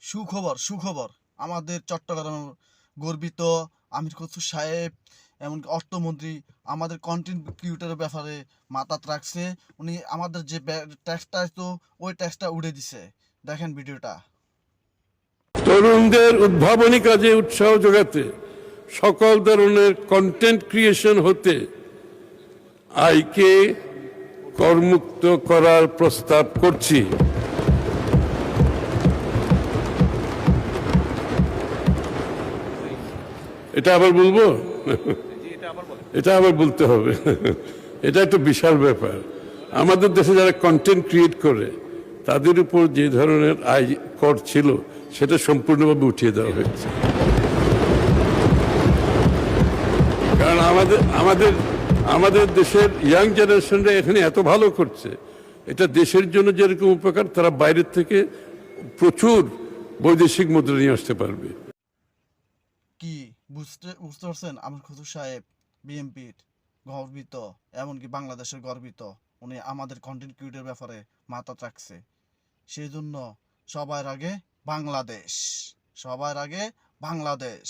সুখবর সুখবর আমাদের চট্টগ্রাম গর্বিত আমির খসরু সাহেব, এমনকি অর্থমন্ত্রী আমাদের কন্টেন্ট ক্রিয়েটরের ব্যাপারে মাথা রাখছে। উনি আমাদের যে ট্যাক্সটা আসতো ওই ট্যাক্সটা উড়ে দিছে। দেখেন ভিডিওটা। তরুণদের উদ্ভাবনী কাজে উৎসাহ যোগাতে সকল ধরনের কন্টেন্ট ক্রিয়েশন হতে আয়কে করমুক্ত করার প্রস্তাব করছি। এটা আবার বলবো? এটা আবার বলতে হবে। এটা একটা বিশাল ব্যাপার। আমাদের দেশে যারা কন্টেন্ট ক্রিয়েট করে তাদের উপর যে ধরনের আয় কর ছিল সেটা সম্পূর্ণভাবে উঠিয়ে দেওয়া হয়েছে। কারণ আমাদের দেশের ইয়াং জেনারেশনরা এখানে এত ভালো করছে, এটা দেশের জন্য যেরকম উপকার, তারা বাইরের থেকে প্রচুর বৈদেশিক মুদ্রা নিয়ে আসতে পারবে। কি বুঝতে বুঝতে পারছেন? আমির খসরু সাহেব বিএনপির গর্বিত, এমনকি বাংলাদেশের গর্বিত। উনি আমাদের কন্টেন্ট ক্রিয়েটরের ব্যাপারে মাথা রাখছে। সেই জন্য সবার আগে বাংলাদেশ, সবার আগে বাংলাদেশ।